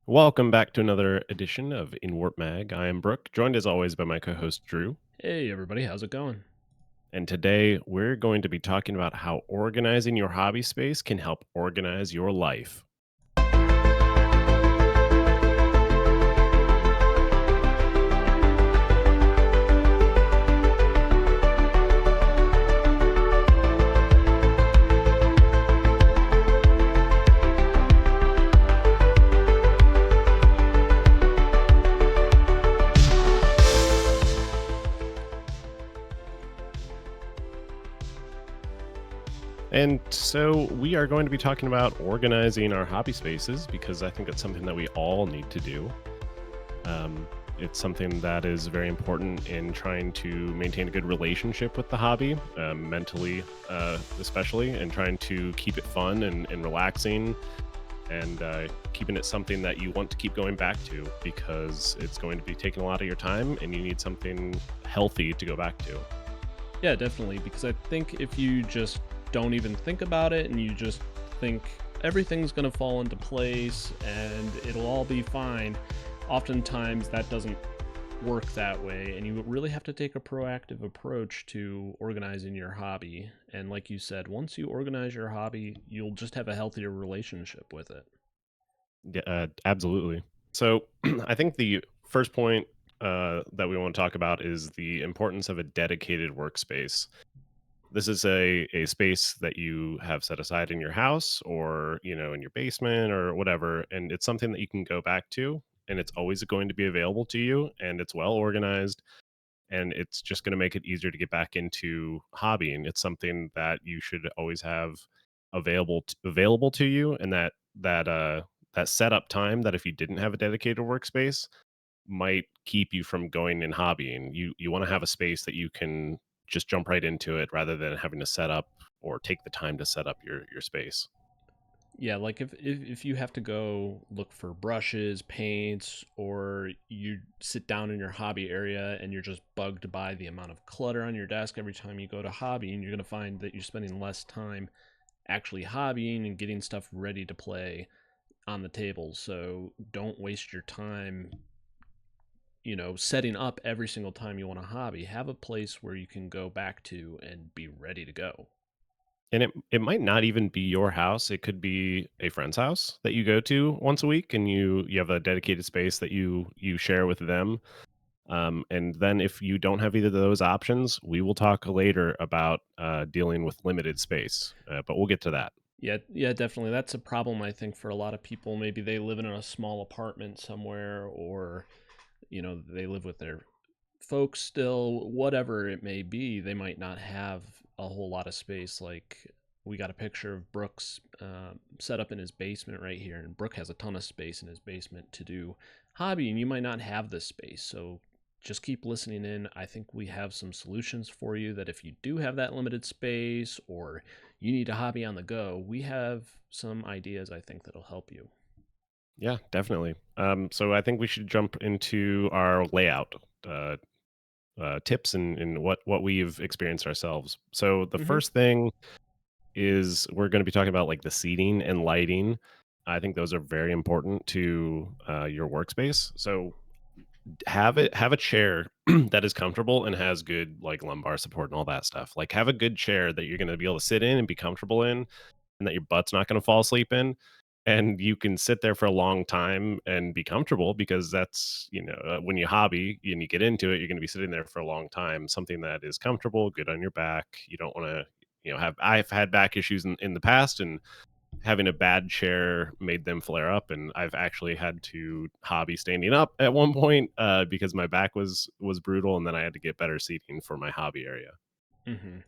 Welcome back to another edition of Inwarp Mag. I am Brooke, joined as always by my co-host Drew. Hey everybody, how's it going? And today we're going to be talking about how organizing your hobby space can help organize your life. And so we are going to be talking about organizing our hobby spaces because I think it's something that we all need to do. It's something that is very important in trying to maintain a good relationship with the hobby, mentally, especially, and trying to keep it fun and relaxing and keeping it something that you want to keep going back to because it's going to be taking a lot of your time and you need something healthy to go back to. Yeah, definitely, because I think if you just don't even think about it and you just think everything's going to fall into place and it'll all be fine, oftentimes that doesn't work that way. And you really have to take a proactive approach to organizing your hobby. And like you said, once you organize your hobby, you'll just have a healthier relationship with it. Yeah, absolutely. So I think the first point that we want to talk about is the importance of a dedicated workspace. This is a space that you have set aside in your house or, in your basement or whatever, and it's something that you can go back to and it's always going to be available to you and it's well organized and it's just going to make it easier to get back into hobbying. It's something that you should always have available to you and that setup time that if you didn't have a dedicated workspace might keep you from going and hobbying. You want to have a space that you can just jump right into it rather than having to set up or take the time to set up your space. Yeah, like if you have to go look for brushes, paints, or you sit down in your hobby area and you're just bugged by the amount of clutter on your desk every time you go to hobby, and you're going to find that you're spending less time actually hobbying and getting stuff ready to play on the table. So don't waste your time, setting up every single time you want to hobby. Have a place where you can go back to and be ready to go. And it might not even be your house. It could be a friend's house that you go to once a week and you have a dedicated space that you share with them. And then if you don't have either of those options, we will talk later about dealing with limited space. But we'll get to that. Yeah, yeah, definitely. That's a problem I think for a lot of people. Maybe they live in a small apartment somewhere, or they live with their folks still, whatever it may be. They might not have a whole lot of space. Like, we got a picture of Brooks set up in his basement right here, and Brooke has a ton of space in his basement to do hobby, and you might not have this space. So just keep listening in. I think we have some solutions for you that if you do have that limited space or you need a hobby on the go, we have some ideas I think that'll help you. Yeah, definitely. So I think we should jump into our layout uh, tips and what we've experienced ourselves. So the Hmm. first thing is we're going to be talking about like the seating and lighting. I think those are very important to your workspace. So have a chair that is comfortable and has good like lumbar support and all that stuff. Like have a good chair that you're going to be able to sit in and be comfortable in and that your butt's not going to fall asleep in and you can sit there for a long time and be comfortable because that's when you hobby and you get into it you're going to be sitting there for a long time, something that is comfortable, good on your back. You don't want to have I've had back issues in the past and having a bad chair made them flare up and I've actually had to hobby standing up at one point because my back was brutal and then I had to get better seating for my hobby area. Hmm.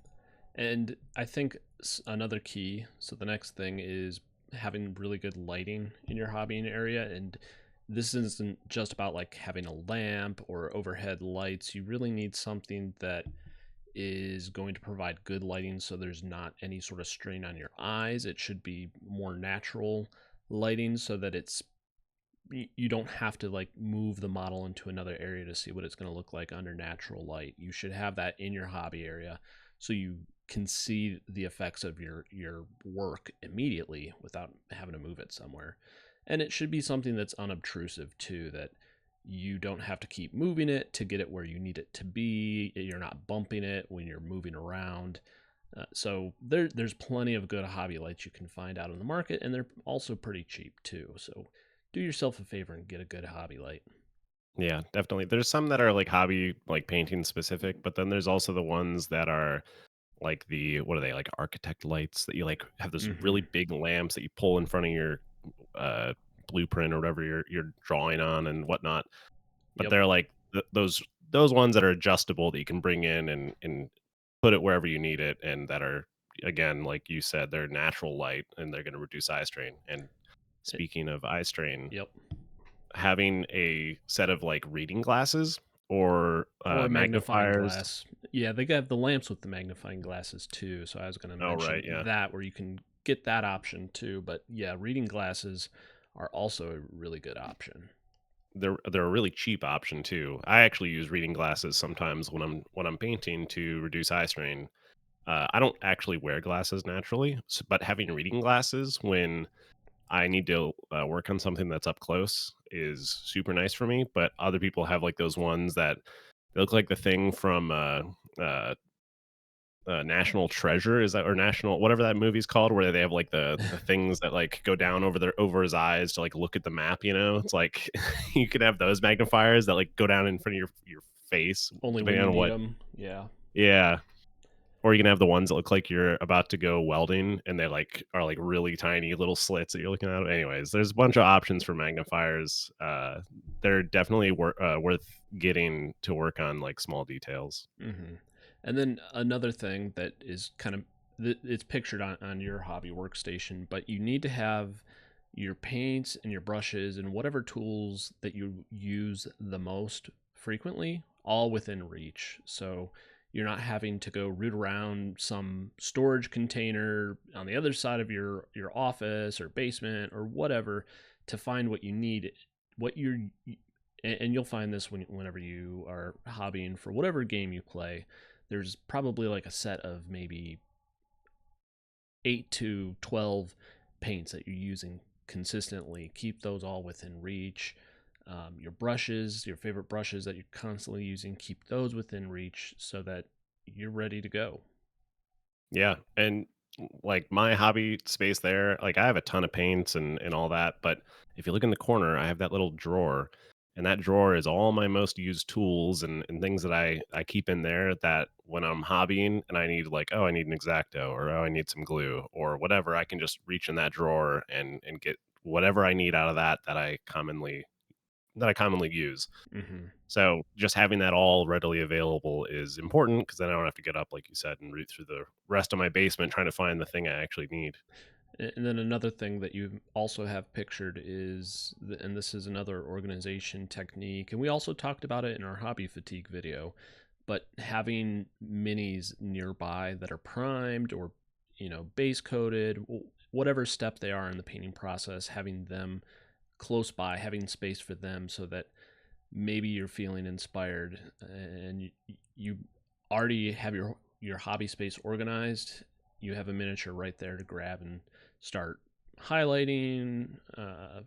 And I think another key, so the next thing is having really good lighting in your hobbying area. And this isn't just about like having a lamp or overhead lights. You really need something that is going to provide good lighting so there's not any sort of strain on your eyes. It should be more natural lighting so that you don't have to like move the model into another area to see what it's going to look like under natural light. You should have that in your hobby area so you can see the effects of your work immediately without having to move it somewhere. And it should be something that's unobtrusive too, that you don't have to keep moving it to get it where you need it to be. You're not bumping it when you're moving around. So there's plenty of good hobby lights you can find out on the market, and they're also pretty cheap too. So do yourself a favor and get a good hobby light. Yeah, definitely. There's some that are like hobby, like painting specific, but then there's also the ones that are like the what are they like architect lights that you like have those Hmm. really big lamps that you pull in front of your uh, blueprint or whatever you're drawing on and whatnot. But Yep. they're like those ones that are adjustable that you can bring in and put it wherever you need it, and that are again like you said they're natural light and they're going to reduce eye strain. And It, speaking of eye strain, yep. having a set of like reading glasses or Or a magnifying magnifiers. glass. Yeah, they have the lamps with the magnifying glasses too. So I was going to Oh right, mention yeah. that where you can get that option too. But yeah, reading glasses are also a really good option. They're a really cheap option too. I actually use reading glasses sometimes when I'm painting to reduce eye strain. I don't actually wear glasses naturally, but having reading glasses when I need to work on something that's up close is super nice for me. But other people have like those ones that they look like the thing from uh, National Treasure, is that, or National whatever that movie's called, where they have like the things that like go down over his eyes to like look at the map. You know, it's like you can have those magnifiers that like go down in front of your face, Only when depending you on need what. them. Yeah. Yeah, or you can have the ones that look like you're about to go welding, and they like are like really tiny little slits that you're looking at. Anyways, there's a bunch of options for magnifiers. They're definitely worth getting to work on like small details. Hmm. And then another thing that is kind of it's pictured on your hobby workstation, but you need to have your paints and your brushes and whatever tools that you use the most frequently all within reach. So you're not having to go root around some storage container on the other side of your office or basement or whatever to find what you need. What you're and you'll find this whenever you are hobbying for whatever game you play. There's probably like a set of maybe 8 to 12 paints that you're using consistently. Keep those all within reach. Your brushes, your favorite brushes that you're constantly using, keep those within reach so that you're ready to go. Yeah, and like my hobby space there, like I have a ton of paints and all that, but if you look in the corner, I have that little drawer, and that drawer is all my most used tools and things that I keep in there that when I'm hobbying and I need like, oh, I need an X-Acto or oh, I need some glue or whatever, I can just reach in that drawer and get whatever I need out of that that I commonly use. Hmm. So just having that all readily available is important because then I don't have to get up, like you said, and root through the rest of my basement trying to find the thing I actually need. And then another thing that you also have pictured is, and this is another organization technique, and we also talked about it in our hobby fatigue video, but having minis nearby that are primed or, base coated, whatever step they are in the painting process, having them close by, having space for them so that maybe you're feeling inspired and you already have your hobby space organized. You have a miniature right there to grab and start highlighting,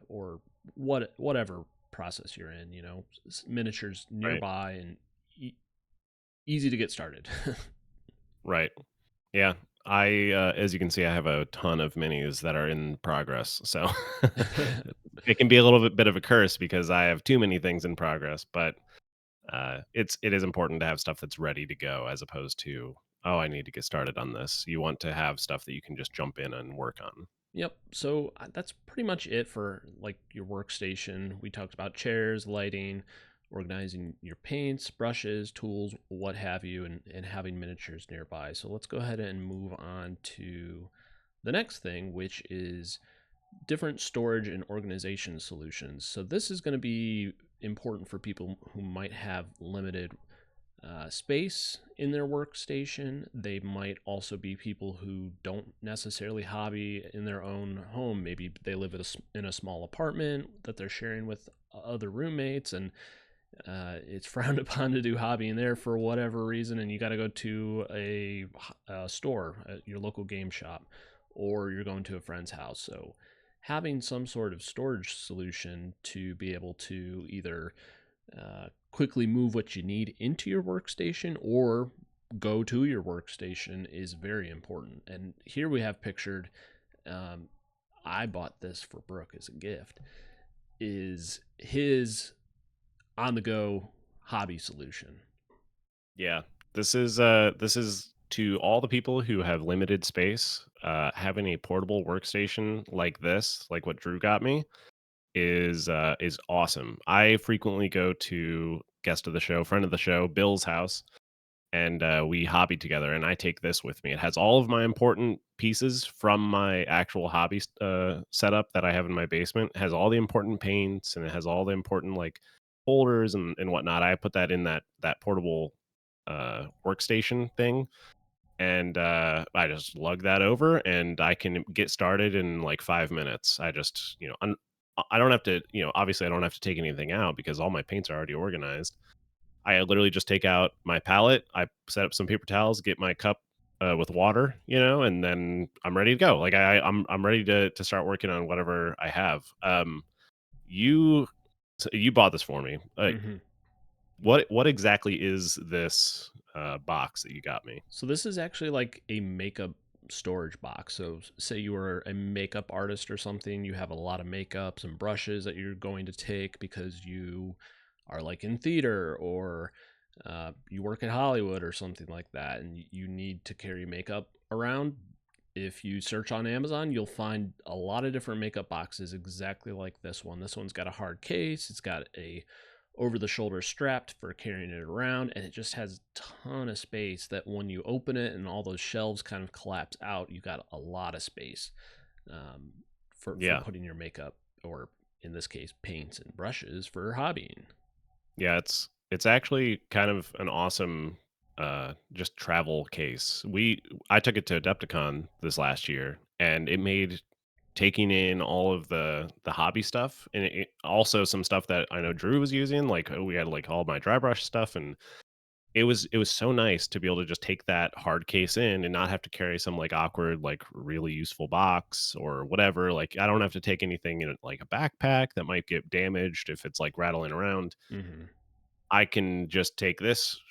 or whatever process you're in. Miniatures Right. nearby and e- easy to get started. Right. Yeah. As you can see, I have a ton of minis that are in progress. So it can be a little bit of a curse because I have too many things in progress, but it is important to have stuff that's ready to go as opposed to, oh, I need to get started on this. You want to have stuff that you can just jump in and work on. Yep. So that's pretty much it for like your workstation. We talked about chairs, lighting, organizing your paints, brushes, tools, what have you, and having miniatures nearby. So let's go ahead and move on to the next thing, which is different storage and organization solutions. So this is going to be important for people who might have limited space in their workstation. They might also be people who don't necessarily hobby in their own home. Maybe they live in a small apartment that they're sharing with other roommates, and it's frowned upon to do hobby in there for whatever reason, and you got to go to a store, your local game shop, or you're going to a friend's house. So having some sort of storage solution to be able to either quickly move what you need into your workstation or go to your workstation is very important. And here we have pictured, um, I bought this for Brooke as a gift, is his on the go hobby solution. Yeah. This is to all the people who have limited space, having a portable workstation like this, like what Drew got me, is awesome. I frequently go to guest of the show, friend of the show, Bill's house, and we hobby together. And I take this with me. It has all of my important pieces from my actual hobby setup that I have in my basement. It has all the important paints, and it has all the important like folders and whatnot. I put that in that portable workstation thing, and I just lug that over, and I can get started in like 5 minutes. I just I don't have to, obviously I don't have to take anything out because all my paints are already organized. I literally just take out my palette, I set up some paper towels, get my cup with water, and then I'm ready to go. Like I'm ready to start working on whatever I have. You you bought this for me. Hmm. What exactly is this box that you got me? So this is actually like a makeup storage box. So say you are a makeup artist or something, you have a lot of makeups and brushes that you're going to take because you are like in theater or you work at Hollywood or something like that, and you need to carry makeup around. If you search on Amazon, you'll find a lot of different makeup boxes exactly like this one. This one's got a hard case, it's got a over the shoulder strapped for carrying it around, and it just has a ton of space that when you open it and all those shelves kind of collapse out, you got a lot of space um, for Yeah. putting your makeup, or in this case paints and brushes for hobbying. Yeah, it's actually kind of an awesome just travel case. I took it to Adepticon this last year, and it made taking in all of the hobby stuff, and also some stuff that I know Drew was using, like we had like all my dry brush stuff, and it was so nice to be able to just take that hard case in and not have to carry some like awkward like really useful box or whatever. Like I don't have to take anything in like a backpack that might get damaged if it's like rattling around. Hmm. I can just take this,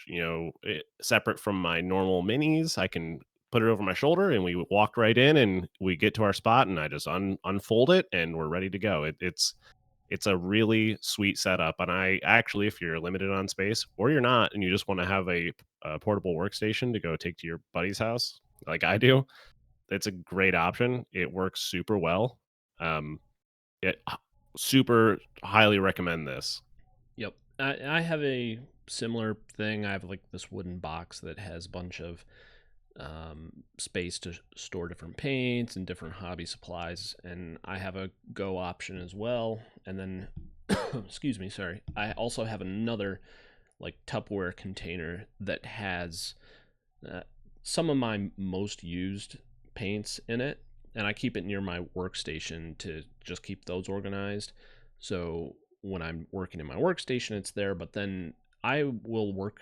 separate from my normal minis. I can put it over my shoulder, and we walk right in, and we get to our spot, and I just unfold it, and we're ready to go. It's a really sweet setup, and I actually, if you're limited on space or you're not, and you just want to have a portable workstation to go take to your buddy's house, like I do, it's a great option. It works super well. Um, it super highly recommend this. Yep. I have a similar thing. I have like this wooden box that has a bunch of space to store different paints and different hobby supplies. And I have a go option as well. And then, excuse me, sorry. I also have another like Tupperware container that has uh, some of my most used paints in it. And I keep it near my workstation to just keep those organized. So when I'm working in my workstation, it's there. But then I will work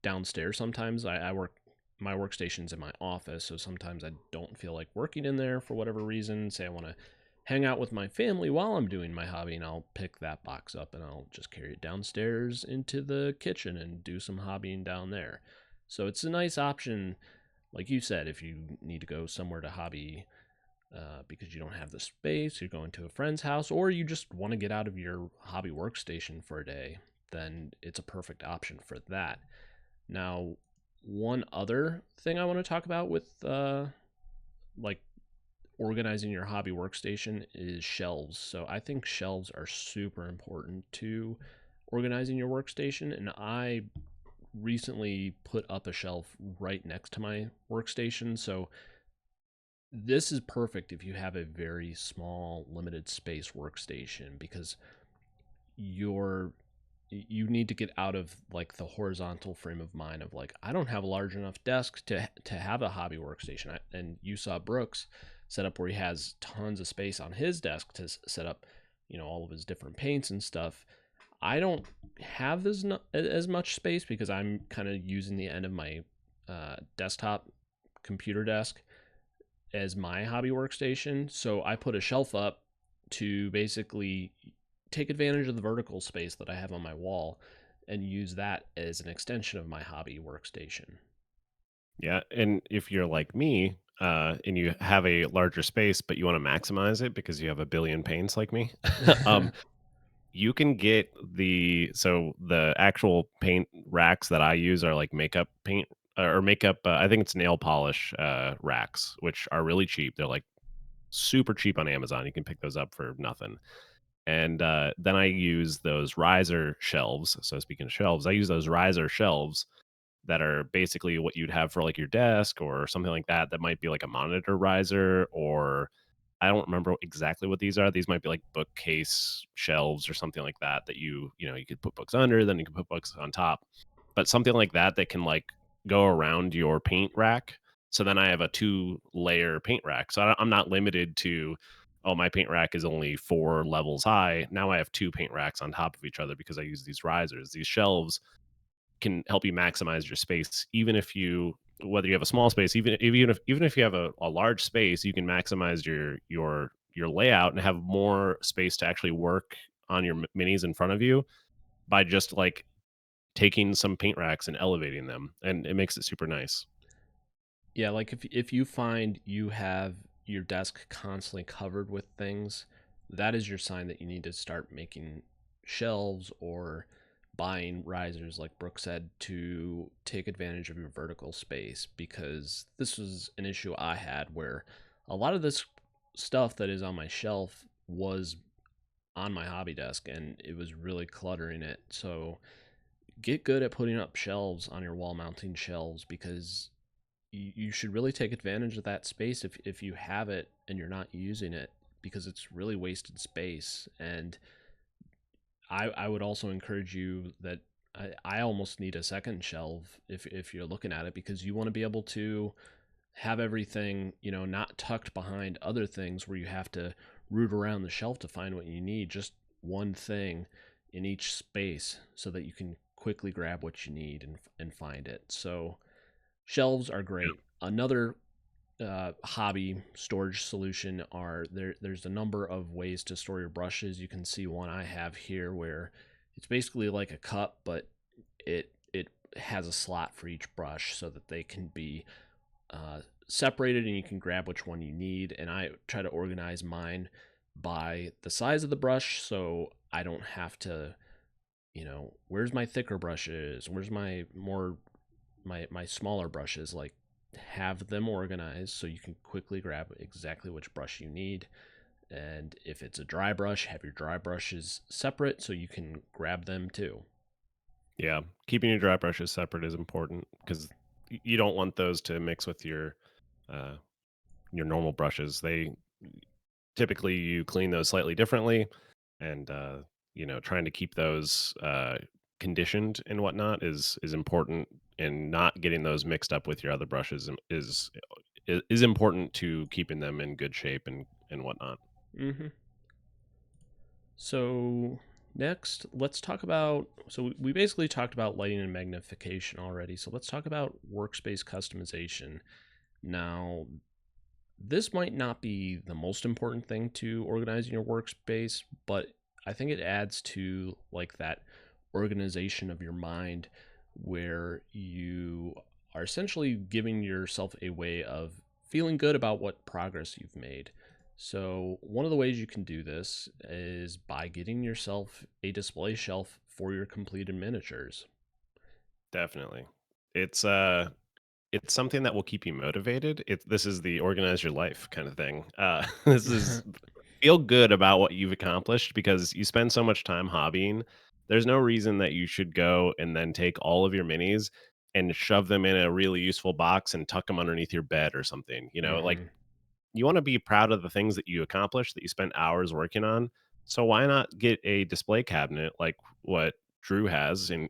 downstairs sometimes. I work, my workstation's in my office. So sometimes I don't feel like working in there for whatever reason. Say I want to hang out with my family while I'm doing my hobby, and I'll pick that box up and I'll just carry it downstairs into the kitchen and do some hobbying down there. So it's a nice option, like you said, if you need to go somewhere to hobby because you don't have the space, you're going to a friend's house, or you just want to get out of your hobby workstation for a day, then it's a perfect option for that. Now, one other thing I want to talk about with like organizing your hobby workstation is shelves. So I think shelves are super important to organizing your workstation, and I recently put up a shelf right next to my workstation. So this is perfect if you have a very small limited space workstation because you're you need to get out of like the horizontal frame of mind of like I don't have a large enough desk to have a hobby workstation. And you saw Brooks set up where he has tons of space on his desk to set up, all of his different paints and stuff. I don't have as much space because I'm kind of using the end of my desktop computer desk as my hobby workstation. So I put a shelf up to basically take advantage of the vertical space that I have on my wall and use that as an extension of my hobby workstation. Yeah, and if you're like me, and you have a larger space, but you want to maximize it because you have a billion paints like me, um, you can get the actual paint racks that I use are like makeup paint or makeup. I think it's nail polish racks, which are really cheap. They're like super cheap on Amazon. You can pick those up for nothing. And then I use those riser shelves. So speaking of shelves, I use those riser shelves that are basically what you'd have for like your desk or something like that. That might be like a monitor riser, or I don't remember exactly what these are. These might be like bookcase shelves or something like that that you could put books under, then you can put books on top. But something like that that can like go around your paint rack. So then I have a two-layer paint rack. So I'm not limited to, oh, my paint rack is only 4 levels high. Now I have two paint racks on top of each other because I use these risers. These shelves can help you maximize your space, even if you whether you have a small space, even if you have a large space, you can maximize your layout and have more space to actually work on your minis in front of you by just like taking some paint racks and elevating them, and it makes it super nice. Yeah, like if you find you have your desk constantly covered with things, that is your sign that you need to start making shelves or buying risers, like Brooke said, to take advantage of your vertical space. Because this was an issue I had where a lot of this stuff that is on my shelf was on my hobby desk and it was really cluttering it. So get good at putting up shelves on your wall mounting shelves, because you should really take advantage of that space if you have it and you're not using it, because it's really wasted space. And I would also encourage you that I almost need a second shelf if you're looking at it, because you want to be able to have everything, not tucked behind other things where you have to root around the shelf to find what you need. Just one thing in each space so that you can quickly grab what you need and find it. So shelves are great. Another hobby storage solution are there's a number of ways to store your brushes. You can see one I have here where it's basically like a cup, but it has a slot for each brush so that they can be separated and you can grab which one you need. And I try to organize mine by the size of the brush so I don't have to, where's my thicker brushes, where's my smaller brushes, like have them organized so you can quickly grab exactly which brush you need. And if it's a dry brush, have your dry brushes separate so you can grab them too. Yeah, keeping your dry brushes separate is important because you don't want those to mix with uh, your normal brushes. They typically you clean those slightly differently, and trying to keep those conditioned and whatnot is important, and not getting those mixed up with your other brushes is important to keeping them in good shape and whatnot. hmm So next, let's talk about. So we basically talked about lighting and magnification already. So let's talk about workspace customization. Now, this might not be the most important thing to organizing your workspace, but I think it adds to like that organization of your mind where you are essentially giving yourself a way of feeling good about what progress you've made. So, one of the ways you can do this is by getting yourself a display shelf for your completed miniatures. Definitely, it's it's something that will keep you motivated. This is the organize your life kind of thing. This is feel good about what you've accomplished because you spend so much time hobbying. There's no reason that you should go and then take all of your minis and shove them in a really useful box and tuck them underneath your bed or something. Like hmm you want to be proud of the things that you accomplished that you spent hours working on. So why not get a display cabinet like what Drew has? And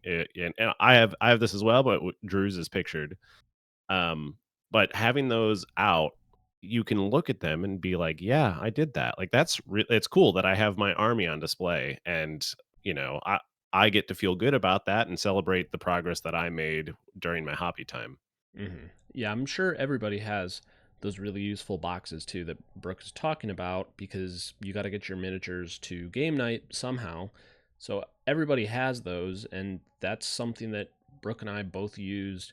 I have this as well, but Drew's is pictured. um, but having those out, you can look at them and be like, "Yeah, I did that." Like it's cool that I have my army on display, and you know, I I get to feel good about that and celebrate the progress that I made during my hobby time. Yeah, I'm sure everybody has those really useful boxes too that Brooke is talking about, because you got to get your miniatures to game night somehow. So everybody has those, and that's something that Brooke and I both used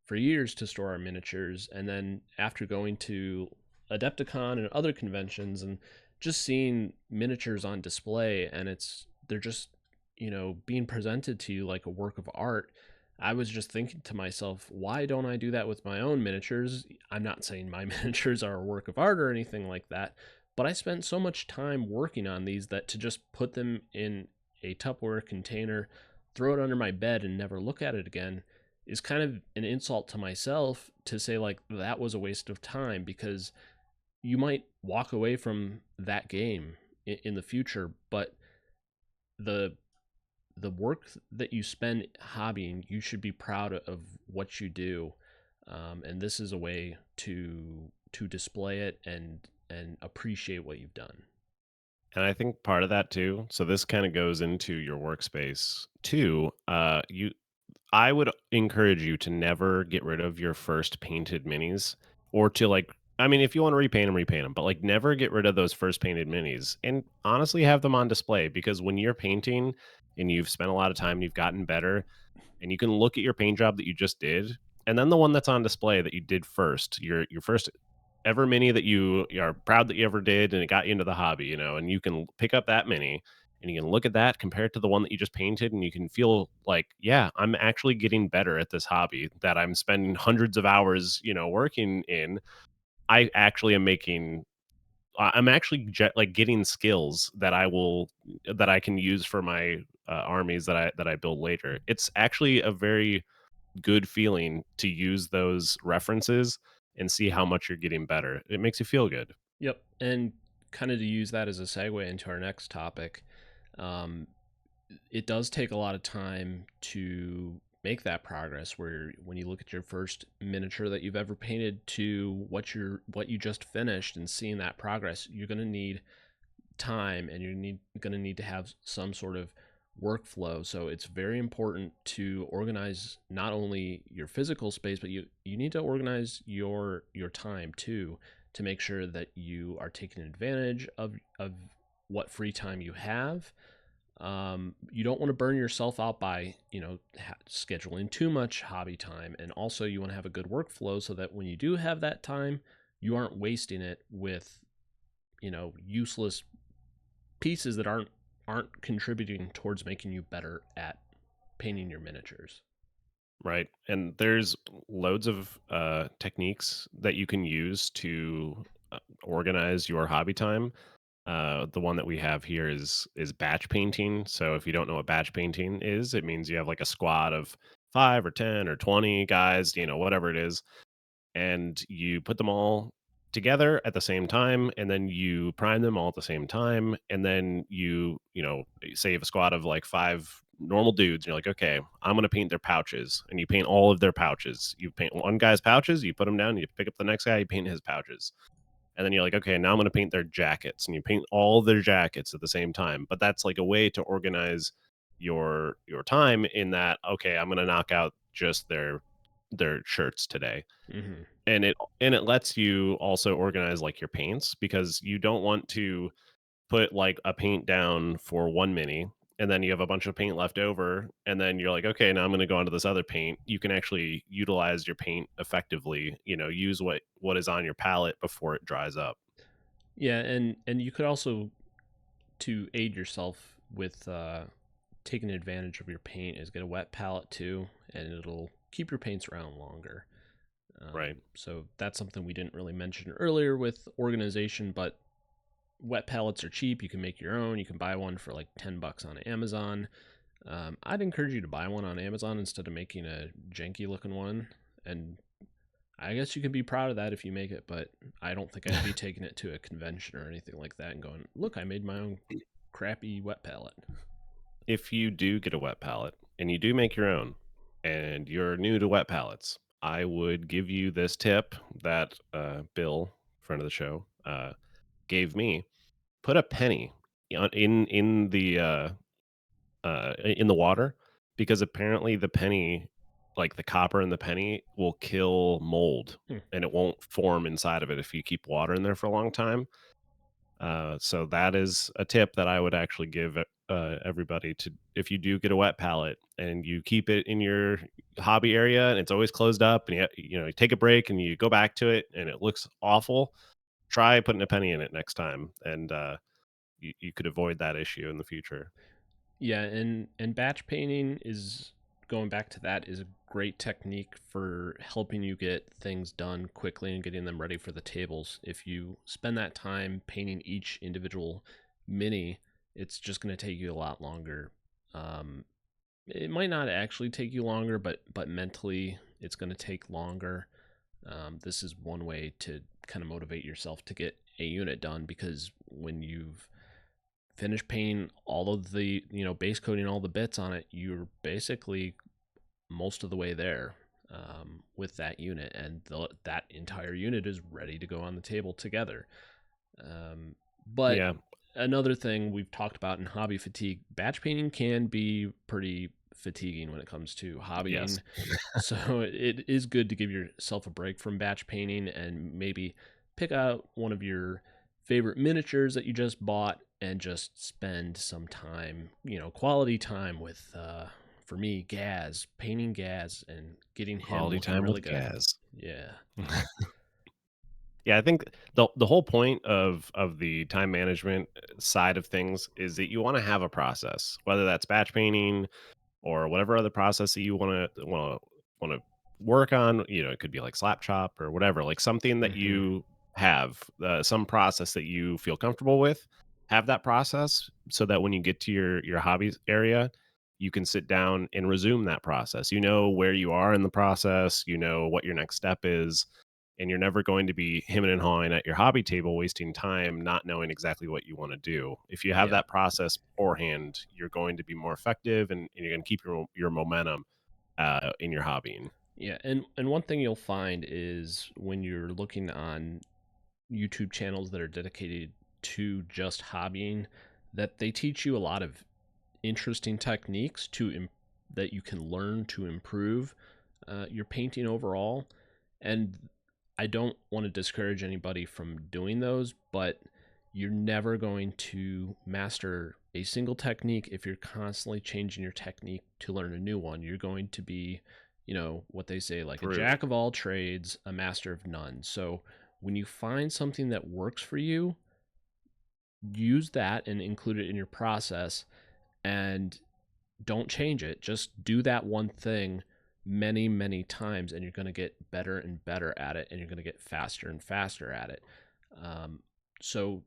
for years to store our miniatures. And then after going to Adepticon and other conventions and just seeing miniatures on display, and they're just, being presented to you like a work of art, I was just thinking to myself, why don't I do that with my own miniatures? I'm not saying my miniatures are a work of art or anything like that, but I spent so much time working on these that to just put them in a Tupperware container, throw it under my bed, and never look at it again is kind of an insult to myself, to say like that was a waste of time, because you might walk away from that game in the future, but the the work that you spend hobbying, you should be proud of what you do, and this is a way to display it and appreciate what you've done. And I think part of that too, so this kind of goes into your workspace too. I would encourage you to never get rid of your first painted minis, or to like, I mean, if you want to repaint them, but like never get rid of those first painted minis, and honestly have them on display, because when you're painting and you've spent a lot of time, you've gotten better, and you can look at your paint job that you just did, and then the one that's on display that you did first, your first ever mini that you are proud that you ever did, and it got you into the hobby, and you can pick up that mini and you can look at that compared to the one that you just painted, and you can feel like, yeah, I'm actually getting better at this hobby that I'm spending hundreds of hours, working in. I actually am making I'm actually like getting skills that I can use for my armies that I build later. It's actually a very good feeling to use those references and see how much you're getting better. It makes you feel good. Yep, and kind of to use that as a segue into our next topic, um, it does take a lot of time to make that progress, where when you look at your first miniature that you've ever painted to what you just finished and seeing that progress, you're going to need time, and going to need to have some sort of workflow. So it's very important to organize not only your physical space, but you need to organize your time too, to make sure that you are taking advantage of what free time you have. You don't want to burn yourself out by scheduling too much hobby time, and also you want to have a good workflow so that when you do have that time, you aren't wasting it with useless pieces that aren't contributing towards making you better at painting your miniatures. Right. And there's loads of techniques that you can use to organize your hobby time. The one that we have here is batch painting. So if you don't know what batch painting is, it means you have like a squad of 5 or 10 or 20 guys, whatever it is, and you put them all together at the same time, and then you prime them all at the same time, and then you save a squad of like 5 normal dudes, and you're like, okay, I'm going to paint their pouches, and you paint all of their pouches. You paint one guy's pouches, you put them down, you pick up the next guy, you paint his pouches, and then you're like, okay, now I'm going to paint their jackets, and you paint all their jackets at the same time. But that's like a way to organize your time, in that, okay, I'm going to knock out just their shirts today. Hmm. And it lets you also organize like your paints, because you don't want to put like a paint down for one mini, and then you have a bunch of paint left over, and then you're like, okay, now I'm going to go on to this other paint. You can actually utilize your paint effectively, use what is on your palette before it dries up. Yeah, and you could also, to aid yourself with taking advantage of your paint, is get a wet palette too, and it'll keep your paints around longer. Right. So that's something we didn't really mention earlier with organization, but wet palettes are cheap. You can make your own. You can buy one for like $10 on Amazon. I'd encourage you to buy one on Amazon instead of making a janky looking one. And I guess you can be proud of that if you make it, but I don't think I'd be taking it to a convention or anything like that and going, look, I made my own crappy wet palette. If you do get a wet palette and you do make your own, and you're new to wet palettes, I would give you this tip that Bill, friend of the show, gave me. Put a penny in the water, because apparently the penny like the copper and the penny will kill mold, Hmm. and it won't form inside of it if you keep water in there for a long time. So that is a tip that I would actually give everybody to if you do get a wet palette and you keep it in your hobby area and it's always closed up and you take a break and you go back to it and it looks awful. Try putting a penny in it next time, and you could avoid that issue in the future. Yeah, and batch painting is going back to that is a great technique for helping you get things done quickly and getting them ready for the tables. If you spend that time painting each individual mini, it's just going to take you a lot longer. Um, it might not actually take you longer, but mentally it's going to take longer. This is one way to kind of motivate yourself to get a unit done because when you've finished painting all of the base coating all the bits on it, you're basically most of the way there with that unit, and that entire unit is ready to go on the table together. But Yeah. another thing we've talked about in hobby fatigue, batch painting can be pretty fatiguing when it comes to Yes. hobbying. So it is good to give yourself a break from batch painting and maybe pick out one of your favorite miniatures that you just bought and just spend some time, quality time with, for me, Gaz, painting Gaz and getting him Quality looking time really with good. Gaz. Yeah. Yeah, I think the whole point of the time management side of things is that you want to have a process, whether that's batch painting or whatever other process that you want to work on. It could be like slap chop or whatever, like something that Hmm. you have some process that you feel comfortable with. Have that process so that when you get to your hobbies area, you can sit down and resume that process. You know where you are in the process. You know what your next step is, and you're never going to be hemming and hawing at your hobby table, wasting time not knowing exactly what you want to do. If you have Yeah. that process beforehand, you're going to be more effective, and you're going to keep your momentum in your hobbying. Yeah. And one thing you'll find is when you're looking on YouTube channels that are dedicated to just hobbying, that they teach you a lot of interesting techniques that you can learn to improve your painting overall. And I don't want to discourage anybody from doing those, but you're never going to master a single technique if you're constantly changing your technique to learn a new one. You're going to be, what they say, like a True. jack of all trades, a master of none. So when you find something that works for you, use that and include it in your process and don't change it. Just do that one thing many, many times, and you're going to get better and better at it, and you're going to get faster and faster at it. Um, so,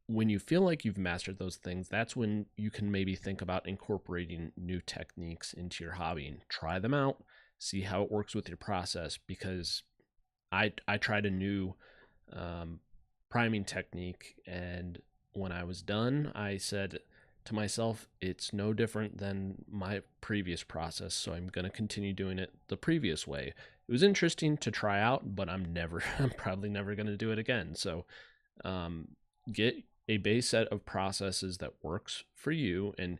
when you feel like you've mastered those things, that's when you can maybe think about incorporating new techniques into your hobby and try them out, see how it works with your process. Because I tried a new um, priming technique, and when I was done, I said to myself, "It's no different than my previous process, so I'm going to continue doing it the previous way." It was interesting to try out, but I'm probably never going to do it again. So, um, get a base set of processes that works for you and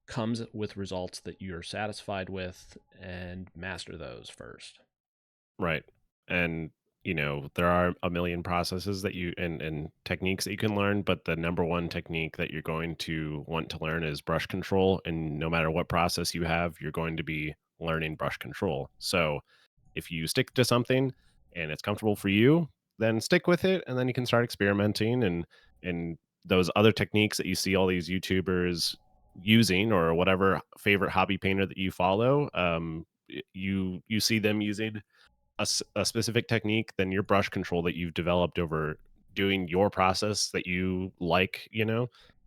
comes with results that you're satisfied with, and master those first. Right. And there are a million processes that you and techniques that you can learn, but the number one technique that you're going to want to learn is brush control. And no matter what process you have, you're going to be learning brush control. So if you stick to something and it's comfortable for you, then stick with it, and then you can start experimenting and those other techniques that you see all these YouTubers using, or whatever favorite hobby painter that you follow. You see them using a specific technique, then your brush control that you've developed over doing your process that you like,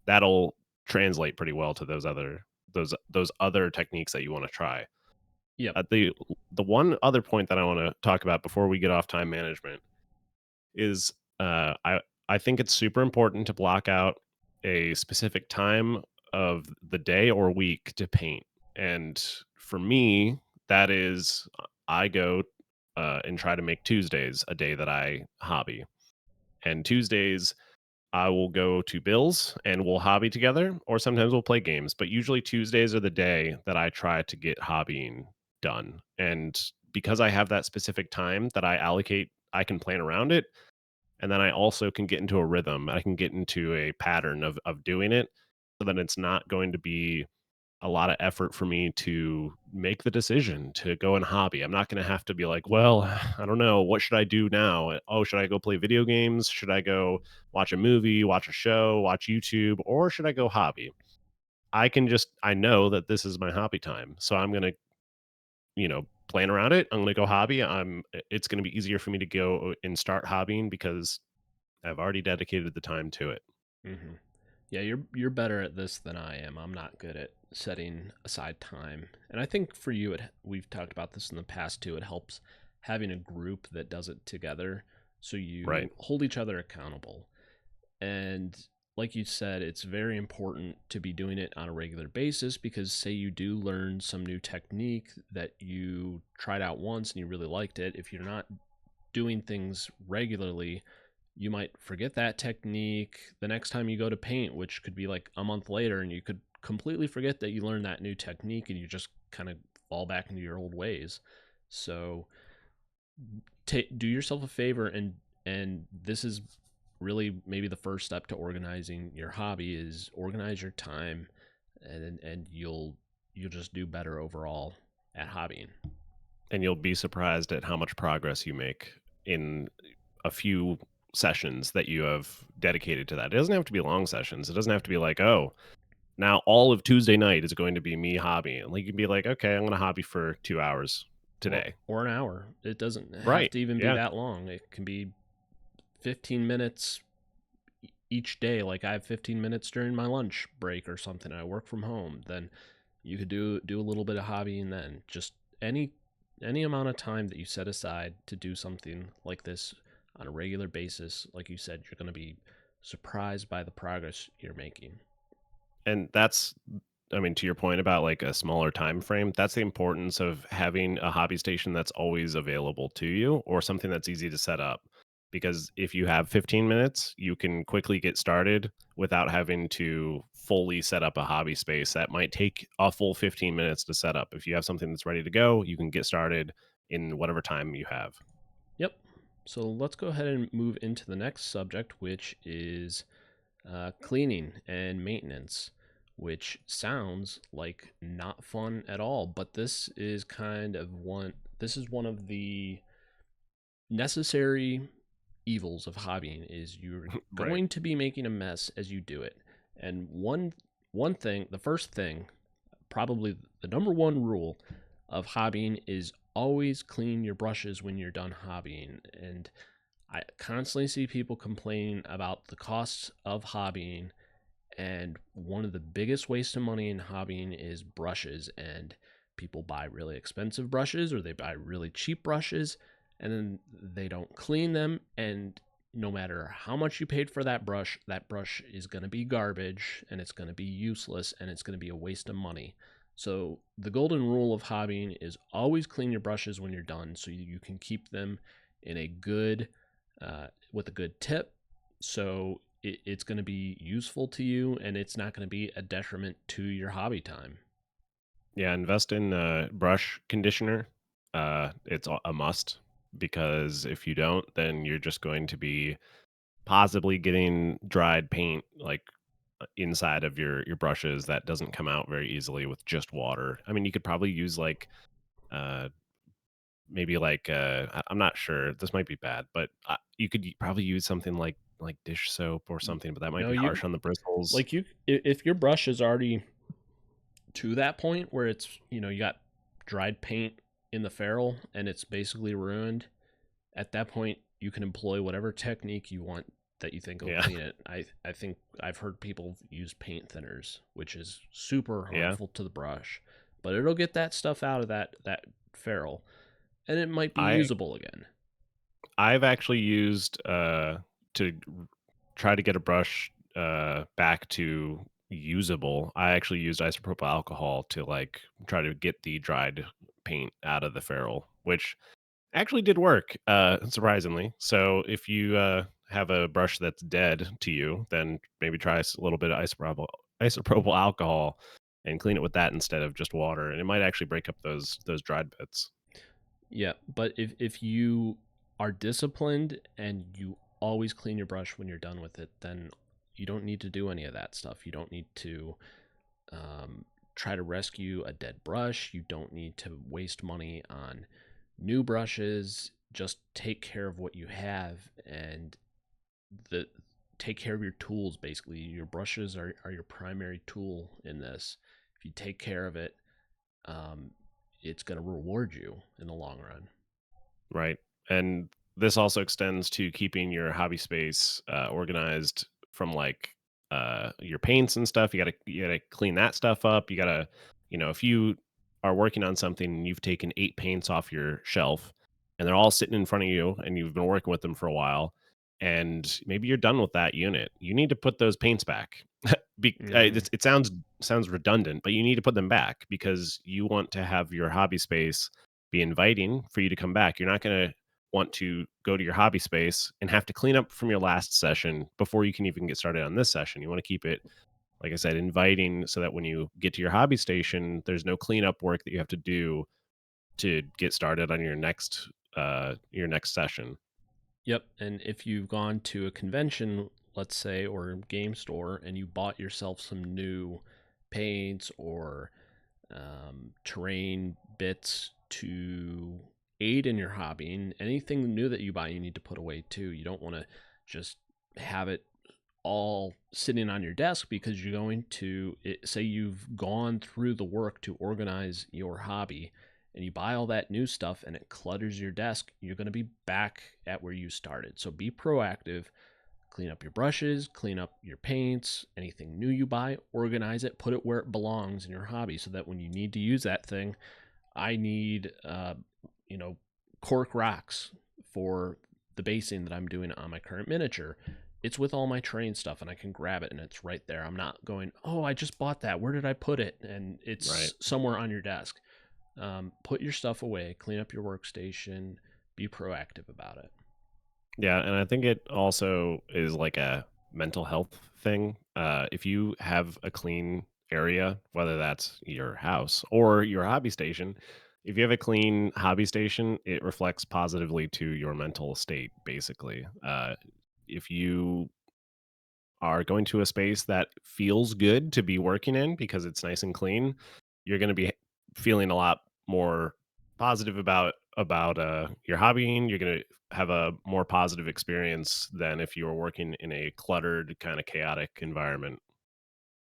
that'll translate pretty well to those other techniques that you want to try. Yep. The one other point that I want to talk about before we get off time management is I think it's super important to block out a specific time of the day or week to paint. And for me, that is I go and try to make Tuesdays a day that I hobby. And Tuesdays I will go to Bill's and we'll hobby together, or sometimes we'll play games. But usually Tuesdays are the day that I try to get hobbying. done. And because I have that specific time that I allocate, I can plan around it. And then I also can get into a rhythm. I can get into a pattern of doing it so that it's not going to be a lot of effort for me to make the decision to go and hobby. I'm not going to have to be like, well, I don't know, what should I do now? Oh, should I go play video games? Should I go watch a movie, watch a show, watch YouTube, or should I go hobby? I know that this is my hobby time. So I'm going to, plan around it. I'm going to go hobby. It's going to be easier for me to go and start hobbying because I've already dedicated the time to it. Hmm. Yeah, you're better at this than I am. I'm not good at setting aside time. And I think for you we've talked about this in the past too. It helps having a group that does it together so Right. you hold each other accountable. And like you said, it's very important to be doing it on a regular basis because say you do learn some new technique that you tried out once and you really liked it, if you're not doing things regularly, you might forget that technique the next time you go to paint, which could be like a month later, and you could completely forget that you learned that new technique and you just kind of fall back into your old ways. So do yourself a favor, and this is really maybe the first step to organizing your hobby is organize your time, and you'll just do better overall at hobbying. And you'll be surprised at how much progress you make in a few sessions that you have dedicated to that. It doesn't have to be long sessions. It doesn't have to be like, oh, now all of Tuesday night is going to be me hobbying. Like you can be like, okay, I'm going to hobby for 2 hours today. Or an hour. It doesn't have Right. to even be Yeah. that long. It can be 15 minutes each day. Like I have 15 minutes during my lunch break or something. I work from home. Then you could do a little bit of hobbying then. Just any any amount of time that you set aside to do something like this on a regular basis, like you said, you're going to be surprised by the progress you're making. And that's I mean, to your point about like a smaller time frame, that's the importance of having a hobby station that's always available to you or something that's easy to set up. Because if you have 15 minutes, you can quickly get started without having to fully set up a hobby space that might take a full 15 minutes to set up. If you have something that's ready to go, you can get started in whatever time you have. Yep. So let's go ahead and move into the next subject, which is cleaning and maintenance, which sounds like not fun at all. But this is kind of one. This is one of the necessary evils of hobbying is you're Right. going to be making a mess as you do it. And one thing, the first thing, probably the number one rule of hobbying is always clean your brushes when you're done hobbying. And I constantly see people complaining about the costs of hobbying, and one of the biggest wastes of money in hobbying is brushes. And people buy really expensive brushes or they buy really cheap brushes and then they don't clean them. And no matter how much you paid for that brush is going to be garbage and it's going to be useless and it's going to be a waste of money. So, the golden rule of hobbying is always clean your brushes when you're done so you can keep them in a good, with a good tip. So, it's going to be useful to you and it's not going to be a detriment to your hobby time. Yeah, invest in brush conditioner. It's a must because if you don't, then you're just going to be possibly getting dried paint like inside of your brushes that doesn't come out very easily with just water. I mean, you could probably use like uh maybe like I'm not sure. This might be bad, but you could probably use something like dish soap or something, but that might No, be harsh on the bristles. if your brush is already to that point where it's, you got dried paint in the ferrule and it's basically ruined, at that point you can employ whatever technique you want that you think will Yeah. clean it. I think I've heard people use paint thinners, which is super Yeah. harmful to the brush, but it'll get that stuff out of that ferrule and it might be I usable again. I've actually used to try to get a brush back to usable. I actually used isopropyl alcohol to like try to get the dried paint out of the ferrule, which actually did work, surprisingly. So if you have a brush that's dead to you, then maybe try a little bit of isopropyl alcohol. and clean it with that instead of just water, and it might actually break up those dried bits. Yeah, but if you are disciplined and you always clean your brush when you're done with it, then you don't need to do any of that stuff. You don't need to try to rescue a dead brush. You don't need to waste money on new brushes. Just take care of what you have and the take care of your tools. Basically, your brushes are your primary tool in this. If you take care of it, um, it's going to reward you in the long run. Right. And this also extends to keeping your hobby space organized from like your paints and stuff. You gotta clean that stuff up. You gotta, if you are working on something and you've taken 8 paints off your shelf and they're all sitting in front of you and you've been working with them for a while, and maybe you're done with that unit, you need to put those paints back. Hmm. It sounds redundant, but you need to put them back because you want to have your hobby space be inviting for you to come back. You're not going to want to go to your hobby space and have to clean up from your last session before you can even get started on this session. You want to keep it, like I said, inviting so that when you get to your hobby station, there's no cleanup work that you have to do to get started on your next session. Yep. And if you've gone to a convention, let's say, or a game store, and you bought yourself some new paints or terrain bits to aid in your hobby, and anything new that you buy, you need to put away too. You don't want to just have it all sitting on your desk because you're going to say you've gone through the work to organize your hobby and you buy all that new stuff and it clutters your desk, you're going to be back at where you started. So be proactive, clean up your brushes, clean up your paints, anything new you buy, organize it, put it where it belongs in your hobby so that when you need to use that thing, I need you know cork rocks for the basing that I'm doing on my current miniature. It's with all my terrain stuff and I can grab it and it's right there. I'm not going, oh, I just bought that. Where did I put it? And Right. it's somewhere on your desk. Put your stuff away, clean up your workstation, be proactive about it. Yeah, and I think it also is like a mental health thing. If you have a clean area, whether that's your house or your hobby station, if you have a clean hobby station, it reflects positively to your mental state, basically. If you are going to a space that feels good to be working in because it's nice and clean, you're going to be feeling a lot more positive about your hobbying. You're going to have a more positive experience than if you were working in a cluttered, kind of chaotic environment.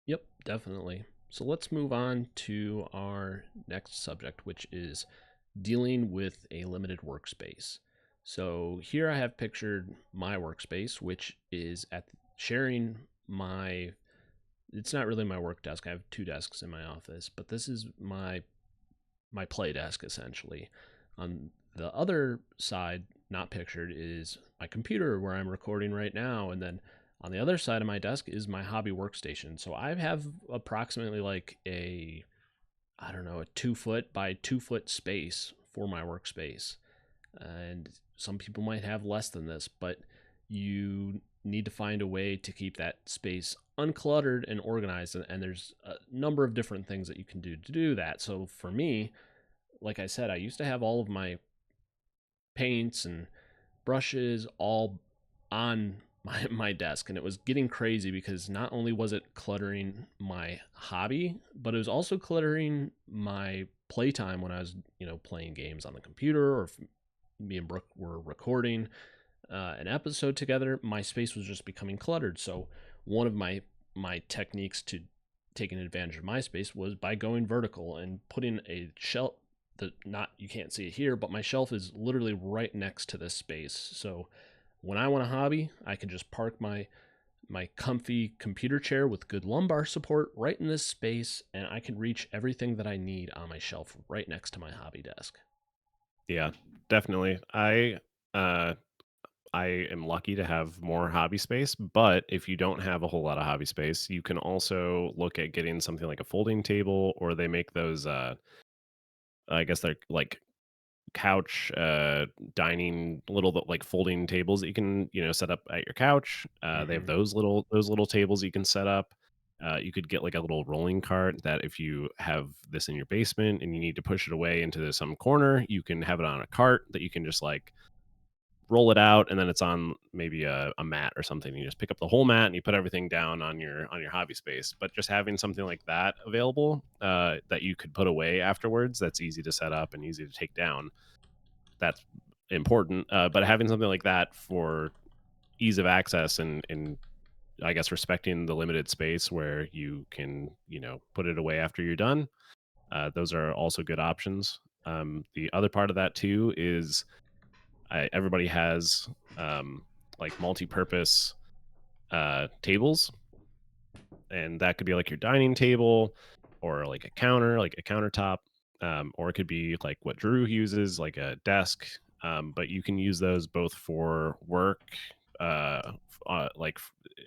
Yep, definitely. So let's move on to our next subject, which is dealing with a limited workspace. So here I have pictured my workspace, which is sharing my. It's not really my work desk. I have two desks in my office, but this is my play desk essentially. On the other side, not pictured, is my computer where I'm recording right now, and then on the other side of my desk is my hobby workstation. So I have approximately like a, I don't know, a 2 foot by 2 foot space for my workspace. And some people might have less than this, but you need to find a way to keep that space uncluttered and organized. And there's a number of different things that you can do to do that. So for me, like I said, I used to have all of my paints and brushes all on my desk, and it was getting crazy because not only was it cluttering my hobby, but it was also cluttering my playtime when I was playing games on the computer, or if me and Brooke were recording an episode together. My space was just becoming cluttered. So one of my techniques to taking advantage of my space was by going vertical and putting a shelf that, not, you can't see it here, but my shelf is literally right next to this space. So when I want a hobby, I can just park my comfy computer chair with good lumbar support right in this space, and I can reach everything that I need on my shelf right next to my hobby desk. Yeah, definitely. Uh I am lucky to have more hobby space, but if you don't have a whole lot of hobby space, you can also look at getting something like a folding table, or they make those I guess they're like couch dining little like folding tables that you can set up at your couch. They have Hmm. those little tables you can set up. You could get like a little rolling cart that if you have this in your basement and you need to push it away into some corner, you can have it on a cart that you can just like roll it out, and then it's on maybe a mat or something. You just pick up the whole mat and you put everything down on your hobby space. But just having something like that available that you could put away afterwards, that's easy to set up and easy to take down. That's important. But having something like that for ease of access and I guess respecting the limited space where you can, put it away after you're done. Those are also good options. The other part of that too is everybody has like multi-purpose tables, and that could be like your dining table or like a counter, like a countertop, or it could be like what Drew uses, like a desk. But you can use those both for work.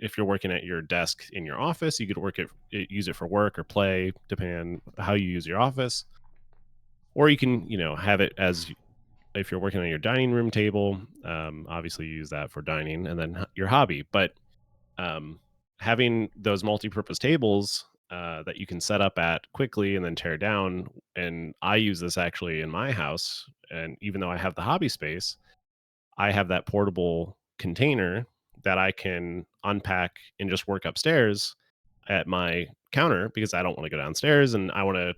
If you're working at your desk in your office, you could use it for work or play, depending on how you use your office. Or you can, have it as if you're working on your dining room table. Obviously, you use that for dining, and then your hobby. But um, having those multi-purpose tables that you can set up at quickly and then tear down, and I use this actually in my house. And even though I have the hobby space, I have that portable container that I can unpack and just work upstairs at my counter because I don't want to go downstairs and I want to,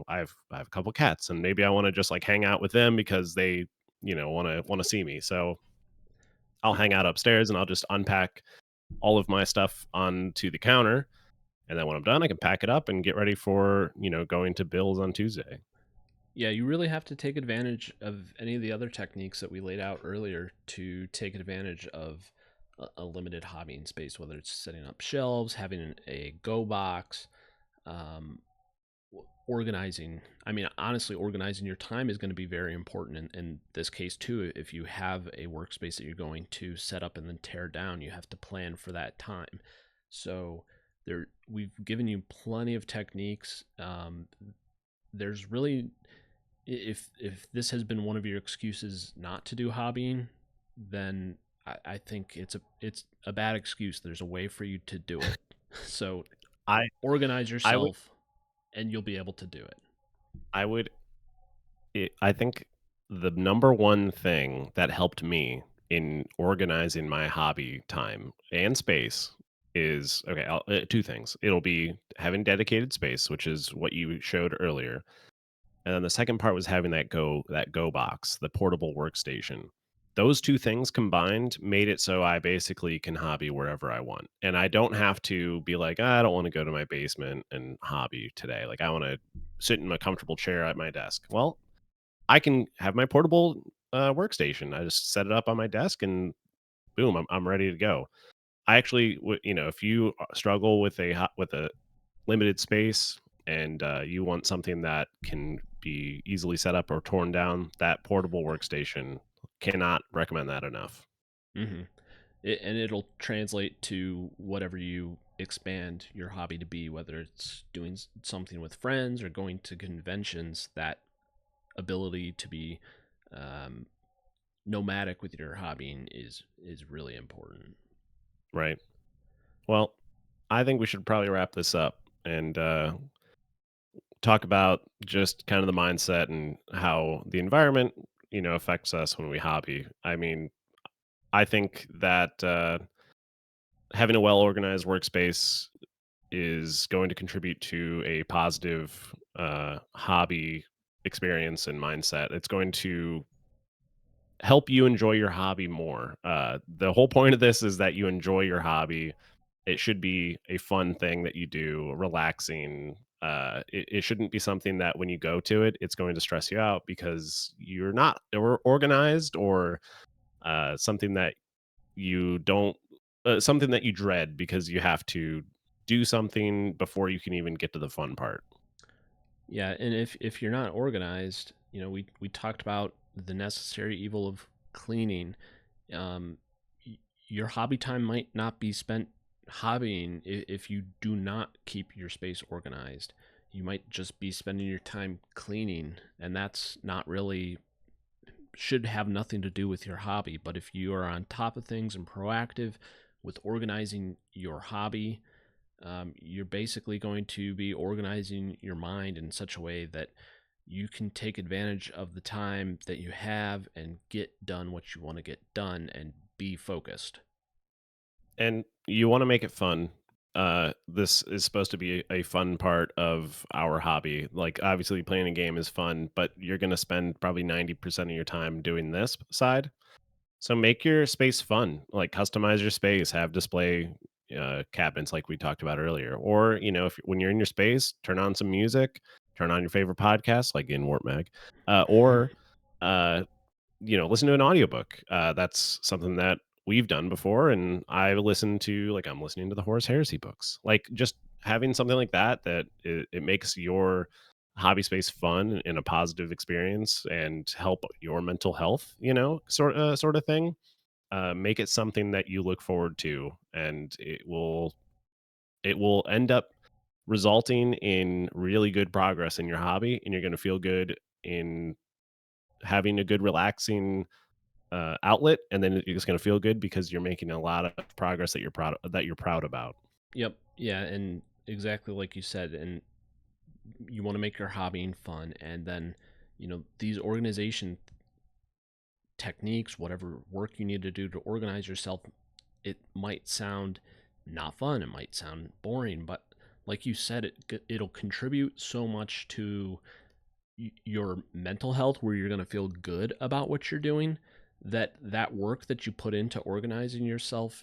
I have a couple cats and maybe I want to just like hang out with them because they, want to see me. So I'll hang out upstairs and I'll just unpack all of my stuff onto the counter. And then when I'm done, I can pack it up and get ready for, going to Bill's on Tuesday. Yeah, you really have to take advantage of any of the other techniques that we laid out earlier to take advantage of a limited hobbying space, whether it's setting up shelves, having a go box, um, organizing. I mean, honestly, organizing your time is going to be very important in this case, too. If you have a workspace that you're going to set up and then tear down, you have to plan for that time. So, we've given you plenty of techniques. There's really, if this has been one of your excuses not to do hobbying, then I think it's a bad excuse. There's a way for you to do it. So I organize I would yourself, and you'll be able to do it. I would I think the number one thing that helped me in organizing my hobby time and space is okay. Two things. It'll be having dedicated space, which is what you showed earlier, and then the second part was having that go box, the portable workstation. Those two things combined made it so I basically can hobby wherever I want, and I don't have to be like, "Ah, I don't want to go to my basement and hobby today. Like I want to sit in a comfortable chair at my desk." Well, I can have my portable, workstation. I just set it up on my desk and boom, I'm ready to go. I actually if you, struggle with a limited space and, you want something that can be easily set up or torn down, that portable workstation, cannot recommend that enough. hmm and it'll translate to whatever you expand your hobby to be, whether it's doing something with friends or going to conventions. That ability to be um, nomadic with your hobbying is really important. Right. Well, I think we should probably wrap this up and, talk about just kind of the mindset and how the environment, affects us when we hobby. I mean, I think that having a well organized workspace is going to contribute to a positive hobby experience and mindset. It's going to help you enjoy your hobby more. The whole point of this is that you enjoy your hobby. It should be a fun thing that you do, relaxing. It shouldn't be something that when you go to it, it's going to stress you out because you're not organized or something that you don't, something that you dread because you have to do something before you can even get to the fun part. Yeah, and if you're not organized, we talked about the necessary evil of cleaning. Um, your hobby time might not be spent hobbying if you do not keep your space organized. You might just be spending your time cleaning, and that's not really should have nothing to do with your hobby. But if you are on top of things and proactive with organizing your hobby, You're basically going to be organizing your mind in such a way that you can take advantage of the time that you have and get done what you want to get done and be focused. And you want to make it fun. This is supposed to be a fun part of our hobby. Like, obviously, playing a game is fun, but you're going to spend probably 90% of your time doing this side. So make your space fun. Like, customize your space, have display cabinets like we talked about earlier. Or, if when you're in your space, turn on some music, turn on your favorite podcast, like Inwarp Mag, or uh, listen to an audiobook. That's something that we've done before. And I listen to, like, I'm listening to the Horus Heresy books. Like, just having something like that, that it makes your hobby space fun and a positive experience and help your mental health, sort of thing. Make it something that you look forward to, and it will end up resulting in really good progress in your hobby, and you're going to feel good in having a good relaxing outlet, and then you're just gonna feel good because you're making a lot of progress that you're proud about. Yep. Yeah, and exactly like you said, and you want to make your hobbying fun, and then these organization techniques, whatever work you need to do to organize yourself, it might sound not fun, it might sound boring, but like you said, it'll contribute so much to your mental health, where you're going to feel good about what you're doing, that work that you put into organizing yourself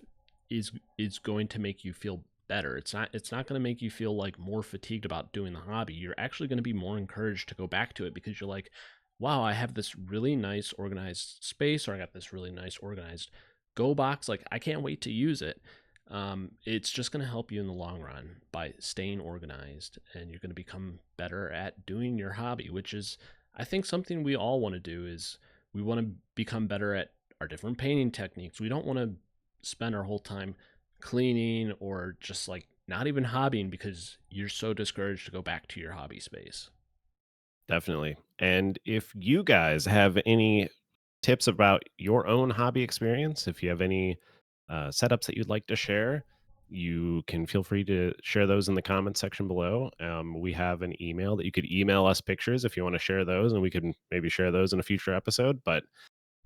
is going to make you feel better. It's not going to make you feel like more fatigued about doing the hobby. You're actually going to be more encouraged to go back to it, because you're like, wow, I have this really nice organized space, or I got this really nice organized go box, like I can't wait to use it. It's just going to help you in the long run by staying organized, and you're going to become better at doing your hobby, which is, I think, something we all want to do. Is we want to become better at our different painting techniques. We don't want to spend our whole time cleaning or just like not even hobbying because you're so discouraged to go back to your hobby space. Definitely. And if you guys have any tips about your own hobby experience, if you have any setups that you'd like to share, you can feel free to share those in the comments section below. We have an email that you could email us pictures if you want to share those, and we can maybe share those in a future episode. But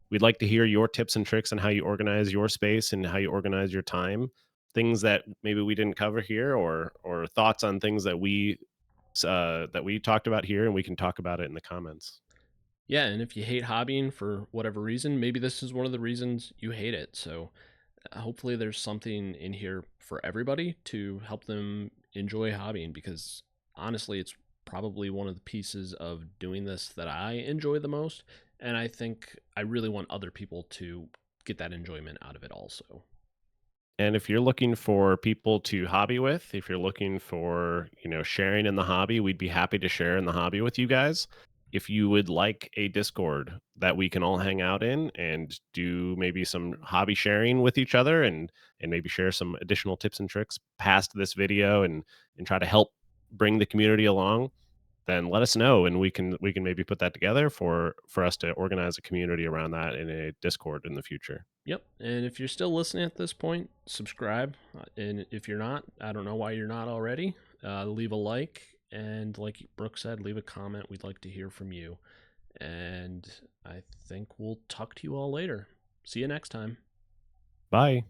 we'd like to hear your tips and tricks on how you organize your space and how you organize your time. Things that maybe we didn't cover here, or thoughts on things that we talked about here, and we can talk about it in the comments. Yeah, and if you hate hobbying for whatever reason, maybe this is one of the reasons you hate it. So hopefully there's something in here for everybody to help them enjoy hobbying, because honestly, it's probably one of the pieces of doing this that I enjoy the most. And I think I really want other people to get that enjoyment out of it also. And if you're looking for people to hobby with, if you're looking for, sharing in the hobby, we'd be happy to share in the hobby with you guys. If you would like a Discord that we can all hang out in and do maybe some hobby sharing with each other, and maybe share some additional tips and tricks past this video, and try to help bring the community along, then let us know, and we can maybe put that together for us to organize a community around that in a Discord in the future. Yep. And if you're still listening at this point, subscribe. And if you're not, I don't know why you're not already. Leave a like. And like Brooke said, leave a comment. We'd like to hear from you. And I think we'll talk to you all later. See you next time. Bye.